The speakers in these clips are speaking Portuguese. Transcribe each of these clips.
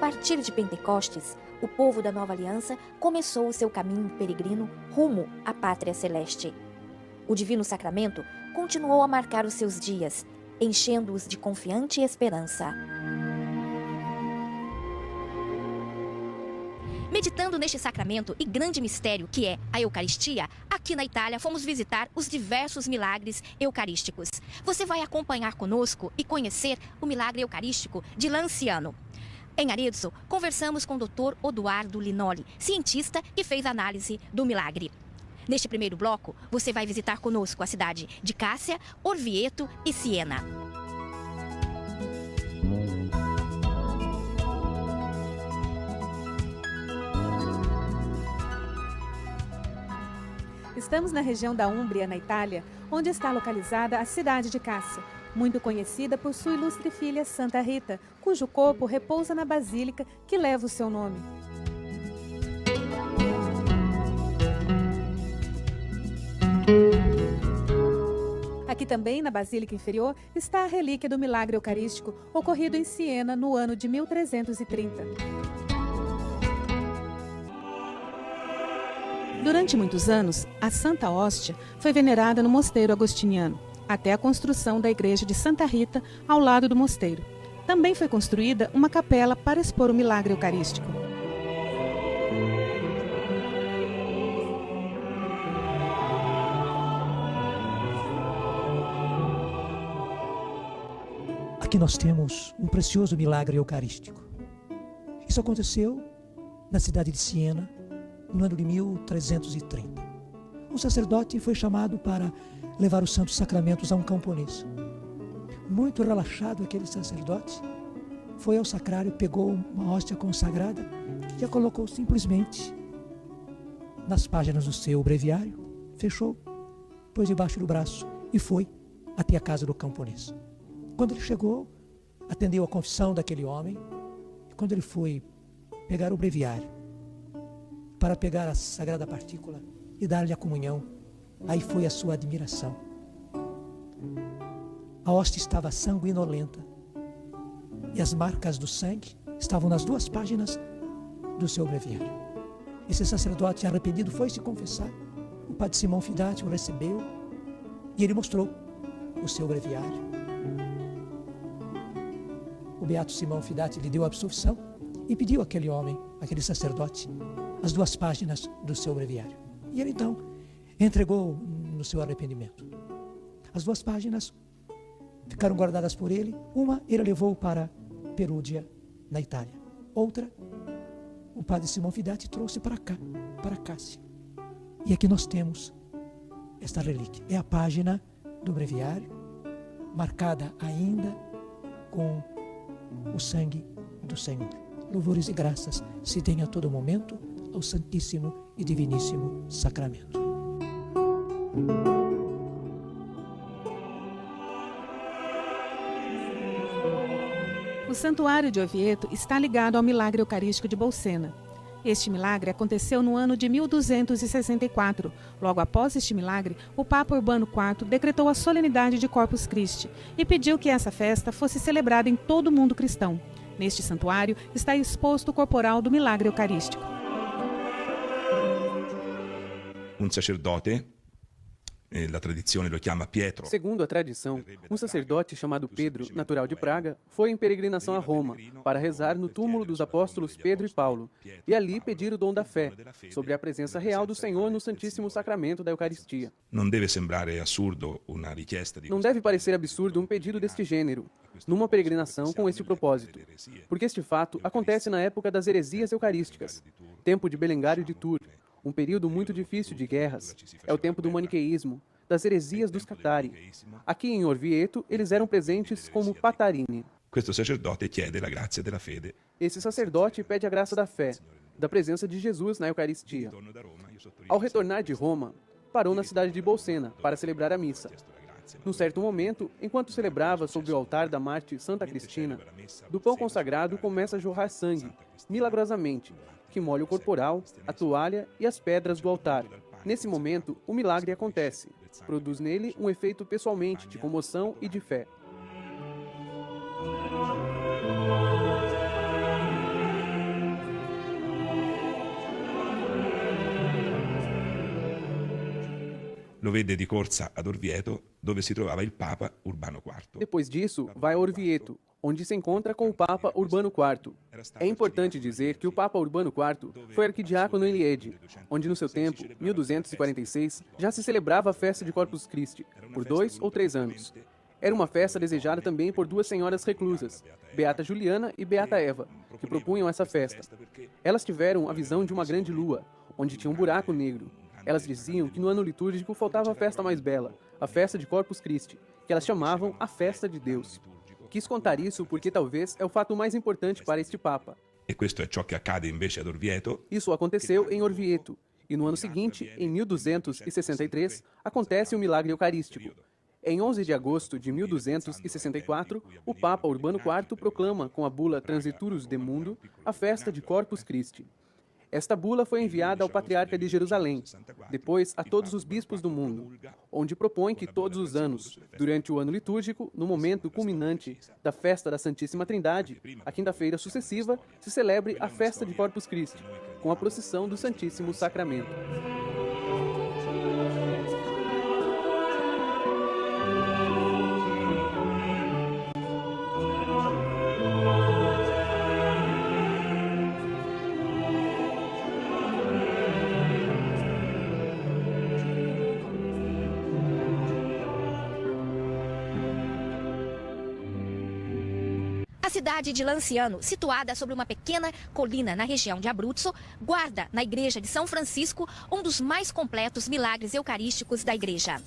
partir de Pentecostes, o povo da Nova Aliança começou o seu caminho peregrino rumo à Pátria Celeste. O Divino Sacramento continuou a marcar os seus dias, enchendo-os de confiante esperança. Meditando neste sacramento e grande mistério que é a Eucaristia, aqui na Itália fomos visitar os diversos milagres eucarísticos. Você vai acompanhar conosco e conhecer o milagre eucarístico de Lanciano. Em Arezzo, conversamos com o Dr. Odoardo Linoli, cientista que fez análise do milagre. Neste primeiro bloco, você vai visitar conosco a cidade de Cássia, Orvieto e Siena. Estamos na região da Úmbria, na Itália, onde está localizada a cidade de Cássia, muito conhecida por sua ilustre filha Santa Rita, cujo corpo repousa na basílica que leva o seu nome. Aqui também, na Basílica Inferior, está a relíquia do milagre eucarístico ocorrido em Siena no ano de 1330. Durante muitos anos, a Santa Hóstia foi venerada no mosteiro agostiniano, até a construção da igreja de Santa Rita ao lado do mosteiro. Também foi construída uma capela para expor o milagre eucarístico. Aqui nós temos um precioso milagre eucarístico. Isso aconteceu na cidade de Siena, no ano de 1330. Um sacerdote foi chamado para levar os santos sacramentos a um camponês. Muito relaxado aquele sacerdote, foi ao sacrário, pegou uma hóstia consagrada e a colocou simplesmente nas páginas do seu breviário, fechou, pôs debaixo do braço e foi até a casa do camponês. Quando ele chegou, atendeu a confissão daquele homem, e quando ele foi pegar o breviário para pegar a sagrada partícula e dar-lhe a comunhão, aí foi a sua admiração. A hóstia estava sanguinolenta e as marcas do sangue estavam nas duas páginas do seu breviário. Esse sacerdote arrependido foi se confessar. O padre Simão Fidati o recebeu e ele mostrou o seu breviário. O beato Simão Fidati lhe deu a absolvição e pediu àquele homem, àquele sacerdote, as duas páginas do seu breviário. E ele então entregou no seu arrependimento. As duas páginas ficaram guardadas por ele. Uma ele levou para Perúdia, na Itália. Outra, o padre Simão Fidati trouxe para cá, para Cássia. E aqui nós temos esta relíquia. É a página do breviário, marcada ainda com o sangue do Senhor. Louvores e graças se deem a todo momento ao Santíssimo e Diviníssimo Sacramento. O Santuário de Orvieto está ligado ao milagre eucarístico de Bolsena. Este milagre aconteceu no ano de 1264. Logo após este milagre, o Papa Urbano IV decretou a solenidade de Corpus Christi e pediu que essa festa fosse celebrada em todo o mundo cristão. Neste santuário está exposto o corporal do milagre eucarístico. Un sacerdote, la tradizione lo chiama Pietro. Segundo a tradição, um sacerdote chamado Pedro, natural de Praga, foi em peregrinação a Roma para rezar no túmulo dos apóstolos Pedro e Paulo e ali pedir o dom da fé, sobre a presença real do Senhor no Santíssimo Sacramento da Eucaristia. Non deve sembrare assurdo una richiesta di Não deve parecer absurdo um pedido deste gênero, numa peregrinação com este propósito, porque este fato acontece na época das heresias eucarísticas, tempo de Belengário de Tours, um período muito difícil de guerras. É o tempo do maniqueísmo, das heresias dos Catari. Aqui em Orvieto, eles eram presentes como Patarini. Questo sacerdote chiede la grazia della fede. Esse sacerdote pede a graça da fé, da presenza de Jesus na Eucaristia. Ao retornar de Roma, parou na cidade de Bolsena para celebrar a missa. Num certo momento, enquanto celebrava sob o altar da Marte Santa Cristina, do pão consagrado começa a jorrar sangue, milagrosamente, que molha o corporal, a toalha e as pedras do altar. Nesse momento, o milagre acontece. Produz nele um efeito pessoalmente de comoção e de fé. lo vede di corsa ad Orvieto, dove si trovava il Papa Urbano IV. Depois disso, vai a Orvieto, onde se encontra com o Papa Urbano IV. É importante dizer que o Papa Urbano IV foi arquidiácono em Liege, onde no seu tempo, 1246, já se celebrava a festa de Corpus Christi, por 2 ou 3 anos. Era uma festa desejada também por duas senhoras reclusas, Beata Juliana e Beata Eva, que propunham essa festa. Elas tiveram a visão de uma grande lua, onde tinha um buraco negro. Elas diziam que no ano litúrgico faltava a festa mais bela, a festa de Corpus Christi, que elas chamavam a festa de Deus. Quis contar isso porque talvez é o fato mais importante para este Papa. E questo è ciò che accade invece ad Orvieto. Isso aconteceu em Orvieto, e no ano seguinte, em 1263, acontece o milagre eucarístico. Em 11 de agosto de 1264, o Papa Urbano IV proclama com a bula Transiturus de Mundo a festa de Corpus Christi. Esta bula foi enviada ao Patriarca de Jerusalém, depois a todos os bispos do mundo, onde propõe que todos os anos, durante o ano litúrgico, no momento culminante da festa da Santíssima Trindade, a quinta-feira sucessiva, se celebre a festa de Corpus Christi, com a procissão do Santíssimo Sacramento. A cidade de Lanciano, situada sobre uma pequena colina na região de Abruzzo, guarda na igreja de São Francisco um dos mais completos milagres eucarísticos da igreja.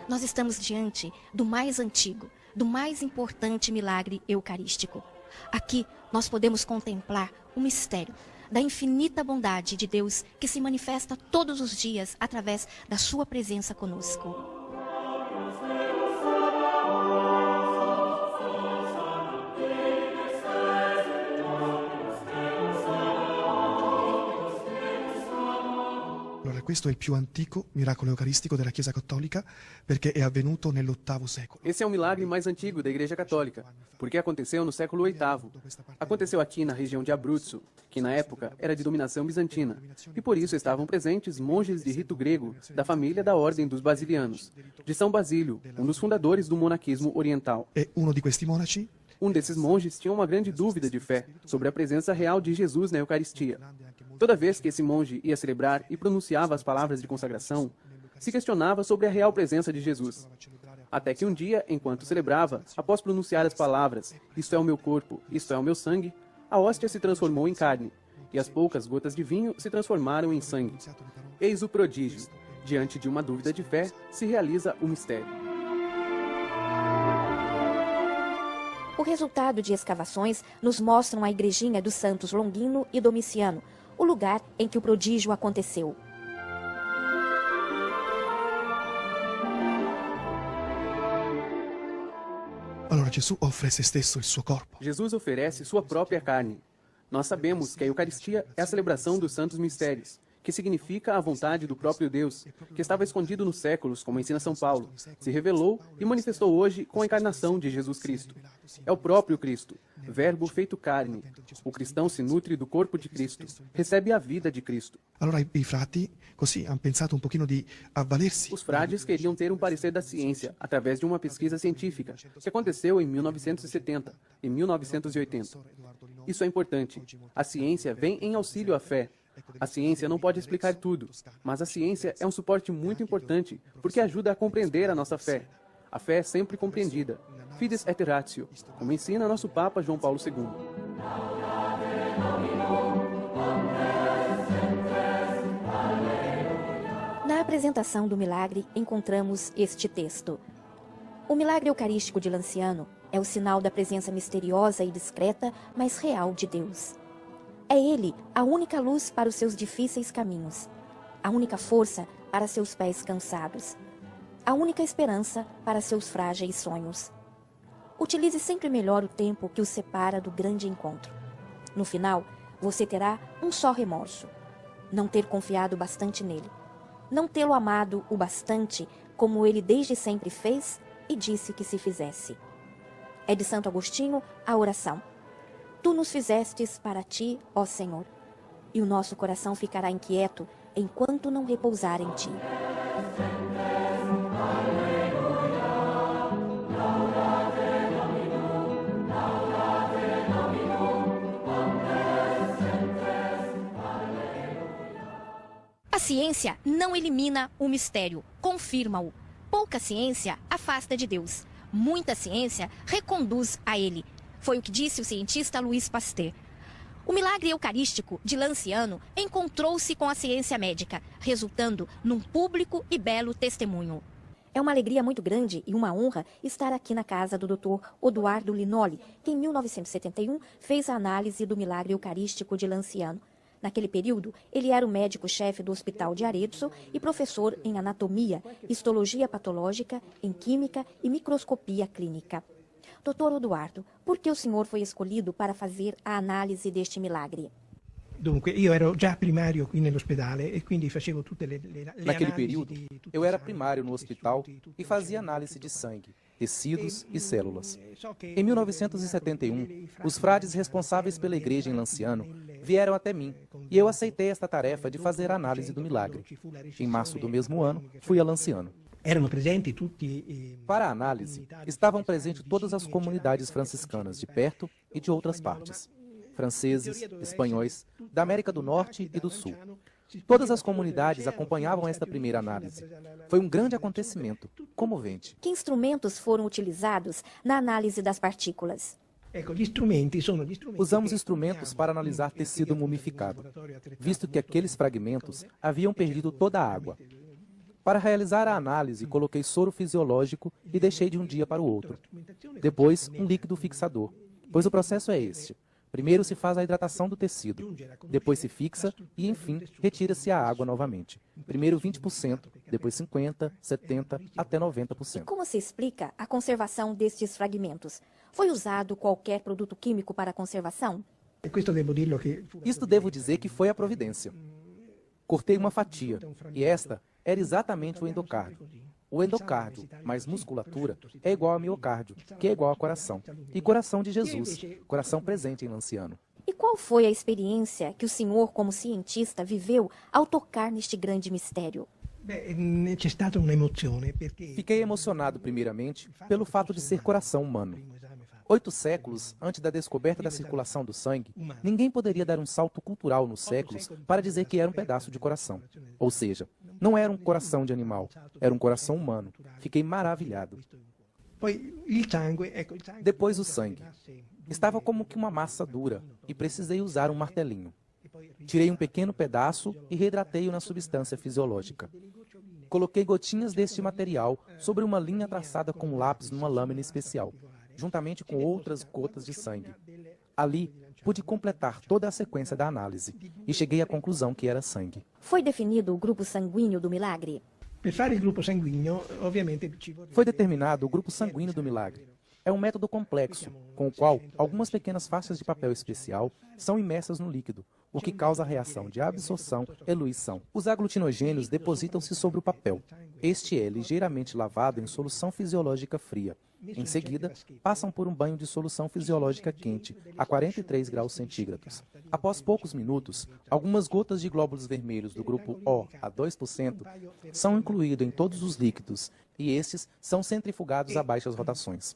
Nós estamos diante do mais antigo, do mais importante milagre eucarístico. Aqui nós podemos contemplar o mistério da infinita bondade de Deus que se manifesta todos os dias através da sua presença conosco. Allora, questo è il più antico miracolo eucaristico della Chiesa Cattolica perché è avvenuto nell'VIII secolo. Esse é o milagre mais antigo da Igreja Católica, porque aconteceu no século VIII. Aconteceu aqui na região de Abruzzo, que na época era de dominação bizantina, e por isso estavam presentes monges de rito grego da família da Ordem dos Basilianos, de São Basílio, um dos fundadores do monaquismo oriental. E uno di questi monaci Um desses monges tinha uma grande dúvida de fé sobre a presença real de Jesus na Eucaristia. Toda vez que esse monge ia celebrar e pronunciava as palavras de consagração, se questionava sobre a real presença de Jesus. Até que um dia, enquanto celebrava, após pronunciar as palavras, "Isto é o meu corpo, isto é o meu sangue", a hóstia se transformou em carne, e as poucas gotas de vinho se transformaram em sangue. Eis o prodígio. Diante de uma dúvida de fé, se realiza o mistério. O resultado de escavações nos mostram a igrejinha dos santos Longino e Domiciano, o lugar em que o prodígio aconteceu. Allora Gesù offre se stesso il suo corpo. Jesus oferece sua própria carne. Nós sabemos que a Eucaristia é a celebração dos santos mistérios, que significa a vontade do próprio Deus, que estava escondido nos séculos, como ensina São Paulo, se revelou e manifestou hoje com a encarnação de Jesus Cristo. É o próprio Cristo, verbo feito carne. O cristão se nutre do corpo de Cristo, recebe a vida de Cristo. Allora i frati così hanno pensato un pochino di avvalersi. Os frades queriam ter um parecer da ciência, através de uma pesquisa científica, que aconteceu em 1970 e 1980. Isso é importante. A ciência vem em auxílio à fé. A ciência não pode explicar tudo, mas a ciência é um suporte muito importante, porque ajuda a compreender a nossa fé. A fé é sempre compreendida. Fides et ratio, como ensina nosso Papa João Paulo II. Na apresentação do milagre, encontramos este texto. O milagre eucarístico de Lanciano é o sinal da presença misteriosa e discreta, mas real de Deus. É Ele a única luz para os seus difíceis caminhos, a única força para seus pés cansados. a única esperança para seus frágeis sonhos. Utilize sempre melhor o tempo que o separa do grande encontro. No final, você terá um só remorso: não ter confiado bastante nele, não tê-lo amado o bastante como ele desde sempre fez e disse que se fizesse. É de Santo Agostinho a oração: Tu nos fizestes para ti, ó Senhor, e o nosso coração ficará inquieto enquanto não repousar em ti. A ciência não elimina o mistério, confirma-o. Pouca ciência afasta de Deus. Muita ciência reconduz a ele. Foi o que disse o cientista Louis Pasteur. O milagre eucarístico de Lanciano encontrou-se com a ciência médica, resultando num público e belo testemunho. É uma alegria muito grande e uma honra estar aqui na casa do Dr. Odoardo Linoli, que em 1971 fez a análise do milagre eucarístico de Lanciano. Naquele período, ele era o médico-chefe do Hospital de Arezzo e professor em anatomia, histologia patológica, em química e microscopia clínica. Dr. Odoardo, por que o senhor foi escolhido para fazer a análise deste milagre? Dunque, io ero già primario qui nell'ospedale e quindi facevo tutte le Naquele período, eu era primário no hospital e fazia análise de sangue, tecidos e células. Em 1971, os frades responsáveis pela igreja em Lanciano vieram até mim e eu aceitei esta tarefa de fazer a análise do milagre. Em março do mesmo ano, fui a Lanciano. Erano presenti tutti. Para a análise, estavam presentes todas as comunidades franciscanas de perto e de outras partes. Franceses, espanhóis, da América do Norte e do Sul. Todas as comunidades acompanhavam esta primeira análise. Foi um grande acontecimento, comovente. Que instrumentos foram utilizados na análise das partículas? Usamos instrumentos para analisar tecido mumificado, visto que aqueles fragmentos haviam perdido toda a água. Para realizar a análise, coloquei soro fisiológico e deixei de um dia para o outro. Depois, um líquido fixador, pois o processo é este. Primeiro se faz a hidratação do tecido, depois se fixa e, enfim, retira-se a água novamente. Primeiro 20%, depois 50%, 70% até 90%. E como se explica a conservação destes fragmentos? Foi usado qualquer produto químico para a conservação? Isto devo dizer que foi a providência. Cortei uma fatia, e esta era exatamente o endocárdio. O endocárdio mais musculatura é igual a miocárdio, que é igual a coração. E coração de Jesus, coração presente em Lanciano. E qual foi a experiência que o senhor, como cientista, viveu ao tocar neste grande mistério? Fiquei emocionado, primeiramente, pelo fato de ser coração humano. 8 séculos antes da descoberta da circulação do sangue, ninguém poderia dar um salto cultural nos séculos para dizer que era um pedaço de coração. Ou seja, não era um coração de animal, era um coração humano. Fiquei maravilhado. Depois o sangue. Estava como que uma massa dura e precisei usar um martelinho. Tirei um pequeno pedaço e reidratei-o na substância fisiológica. Coloquei gotinhas deste material sobre uma linha traçada com lápis numa lâmina especial, juntamente com outras gotas de sangue. Ali, pude completar toda a sequência da análise e cheguei à conclusão que era sangue. Foi definido o grupo sanguíneo do milagre? Foi determinado o grupo sanguíneo do milagre. É um método complexo, com o qual algumas pequenas faixas de papel especial são imersas no líquido, o que causa a reação de absorção e eluição. Os aglutinogênios depositam-se sobre o papel. Este é ligeiramente lavado em solução fisiológica fria. Em seguida, passam por um banho de solução fisiológica quente, a 43 graus centígrados. Após poucos minutos, algumas gotas de glóbulos vermelhos do grupo O a 2% são incluídos em todos os líquidos e estes são centrifugados a baixas rotações.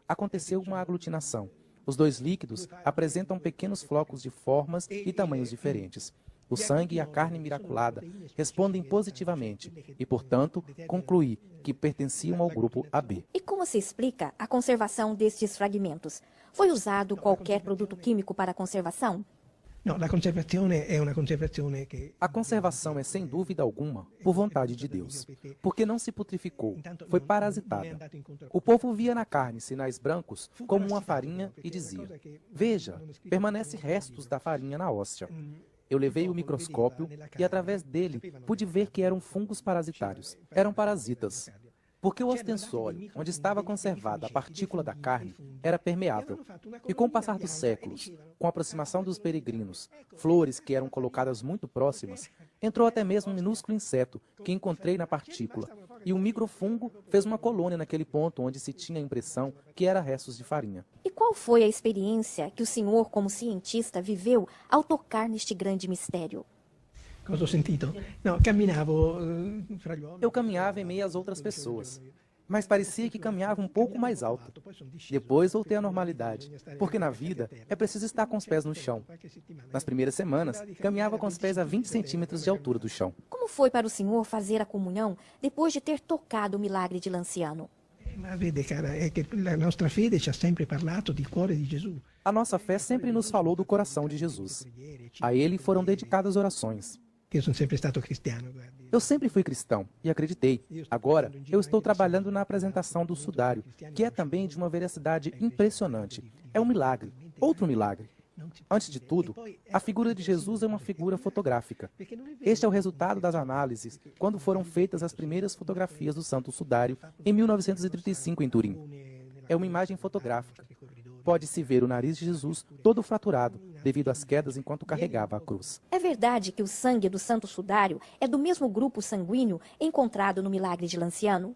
Aconteceu uma aglutinação. Os dois líquidos apresentam pequenos flocos de formas e tamanhos diferentes. O sangue e a carne miraculada respondem positivamente e, portanto, concluí que pertenciam ao grupo AB. E como se explica a conservação destes fragmentos? Foi usado qualquer produto químico para a conservação? A conservação é, sem dúvida alguma, por vontade de Deus, porque não se putrificou, foi parasitada. O povo via na carne sinais brancos como uma farinha e dizia: veja, permanece restos da farinha na hóstia. Eu levei o microscópio e, através dele, pude ver que eram fungos parasitários. Eram parasitas. Porque o ostensório, onde estava conservada a partícula da carne, era permeável. E com o passar dos séculos, com a aproximação dos peregrinos, flores que eram colocadas muito próximas, entrou até mesmo um minúsculo inseto que encontrei na partícula, e um microfungo fez uma colônia naquele ponto onde se tinha a impressão que era restos de farinha. E qual foi a experiência que o senhor, como cientista, viveu ao tocar neste grande mistério? Cosa ho sentito? No, camminavo fra gli uomini. Eu caminhava em meio às outras pessoas, mas parecia que caminhava um pouco mais alto. Depois voltei à normalidade, porque na vida é preciso estar com os pés no chão. Nas primeiras semanas, caminhava com os pés a 20 centímetros de altura do chão. Como foi para o senhor fazer a comunhão depois de ter tocado o milagre de Lanciano? Ma vede, cara, è che la nostra fede ci ha sempre parlato di cuore di Gesù. A nossa fé sempre nos falou do coração de Jesus. A ele foram dedicadas orações. Io sono sempre stato cristiano, guardi. Eu sempre fui cristão e acreditei. Agora, eu estou trabalhando na apresentação do sudário, que é também de uma veracidade impressionante. É um milagre, outro milagre. Antes de tudo, a figura de Jesus é uma figura fotográfica. Este é o resultado das análises quando foram feitas as primeiras fotografias do Santo Sudário em 1935 em Turim. É uma imagem fotográfica. Pode-se ver o nariz de Jesus todo fraturado, devido às quedas enquanto carregava a cruz. É verdade que o sangue do Santo Sudário é do mesmo grupo sanguíneo encontrado no milagre de Lanciano?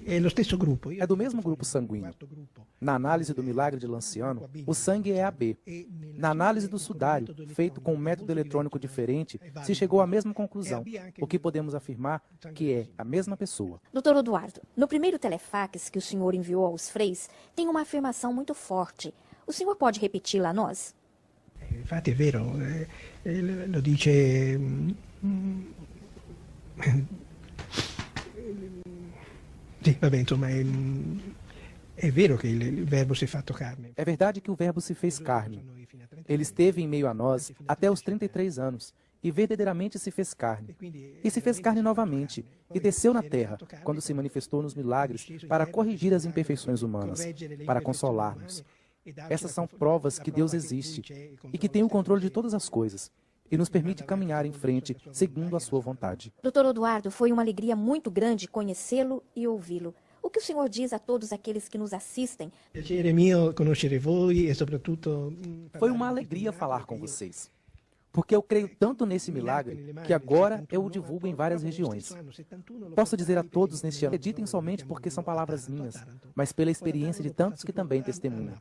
È lo stesso gruppo. É do mesmo grupo sanguíneo. Na análise do milagre de Lanciano, o sangue é AB. Na análise do sudário, feito com um método eletrônico diferente, se chegou à mesma conclusão, o que podemos afirmar que é a mesma pessoa. Doutor Eduardo, no primeiro telefax que o senhor enviou aos freis, tem uma afirmação muito forte. O senhor pode repeti-la a nós? Infatti è vero, lo dice... Sì, vabbè, insomma, è vero che il verbo si è fatto carne. É verdade que o Verbo se fez carne. Ele esteve em meio a nós até os 33 anos e verdadeiramente se fez carne. E se fez carne novamente e desceu na terra quando se manifestou nos milagres para corrigir as imperfeições humanas, para consolar-nos. Essas são provas que Deus existe e que tem o controle de todas as coisas e nos permite caminhar em frente segundo a sua vontade. Doutor Eduardo, foi uma alegria muito grande conhecê-lo e ouvi-lo. O que o senhor diz a todos aqueles que nos assistem? Piacere mio conoscere voi e soprattutto... Foi uma alegria falar com vocês, porque eu creio tanto nesse milagre que agora eu o divulgo em várias regiões. Posso dizer a todos neste ano, acreditem somente porque são palavras minhas, mas pela experiência de tantos que também testemunham.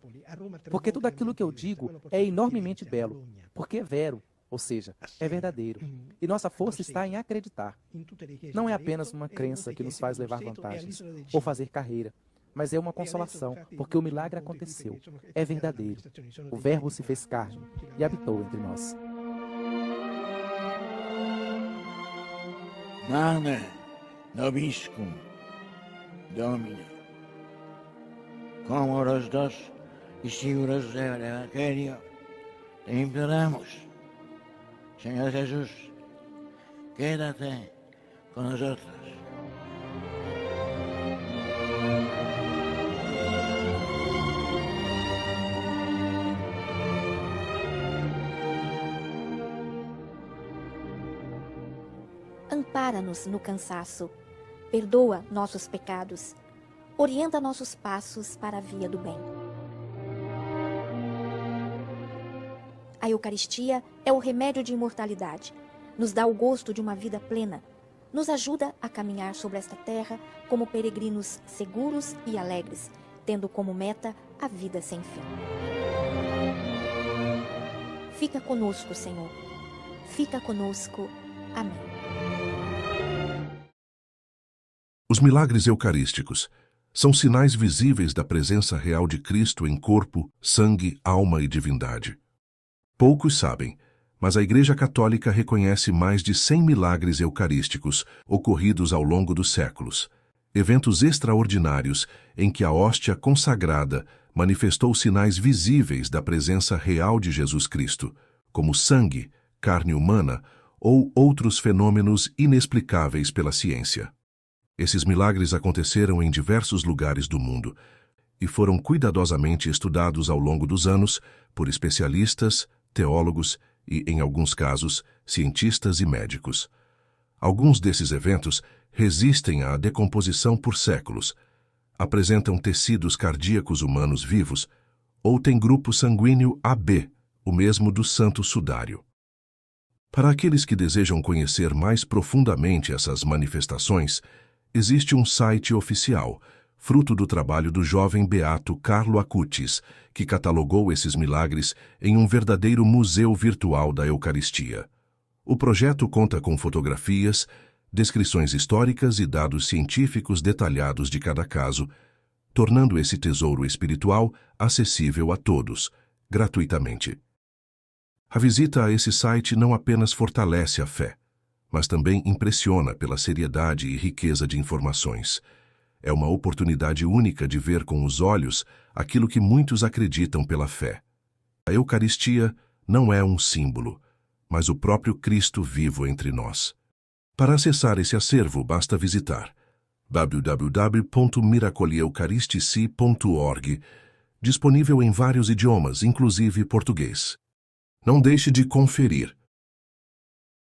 Porque tudo aquilo que eu digo é enormemente belo, porque é vero, ou seja, é verdadeiro. E nossa força está em acreditar. Não é apenas uma crença que nos faz levar vantagens ou fazer carreira, mas é uma consolação, porque o milagre aconteceu. É verdadeiro. O Verbo se fez carne e habitou entre nós. Nane nobiscum, Domine. Como los dos discípulos del Evangelio, te imploramos, Señor Jesús, quédate con nosotros. Ampara-nos no cansaço, perdoa nossos pecados, orienta nossos passos para a via do bem. A Eucaristia é o remédio de imortalidade, nos dá o gosto de uma vida plena, nos ajuda a caminhar sobre esta terra como peregrinos seguros e alegres, tendo como meta a vida sem fim. Fica conosco, Senhor. Fica conosco. Amém. Os milagres eucarísticos são sinais visíveis da presença real de Cristo em corpo, sangue, alma e divindade. Poucos sabem, mas a Igreja Católica reconhece mais de 100 milagres eucarísticos ocorridos ao longo dos séculos, eventos extraordinários em que a hóstia consagrada manifestou sinais visíveis da presença real de Jesus Cristo, como sangue, carne humana ou outros fenômenos inexplicáveis pela ciência. Esses milagres aconteceram em diversos lugares do mundo e foram cuidadosamente estudados ao longo dos anos por especialistas, teólogos e, em alguns casos, cientistas e médicos. Alguns desses eventos resistem à decomposição por séculos, apresentam tecidos cardíacos humanos vivos ou têm grupo sanguíneo AB, o mesmo do santo sudário. Para aqueles que desejam conhecer mais profundamente essas manifestações, existe um site oficial, fruto do trabalho do jovem beato Carlo Acutis, que catalogou esses milagres em um verdadeiro museu virtual da Eucaristia. O projeto conta com fotografias, descrições históricas e dados científicos detalhados de cada caso, tornando esse tesouro espiritual acessível a todos, gratuitamente. A visita a esse site não apenas fortalece a fé, mas também impressiona pela seriedade e riqueza de informações. É uma oportunidade única de ver com os olhos aquilo que muitos acreditam pela fé. A Eucaristia não é um símbolo, mas o próprio Cristo vivo entre nós. Para acessar esse acervo, basta visitar www.miracoleucaristici.org, disponível em vários idiomas, inclusive português. Não deixe de conferir.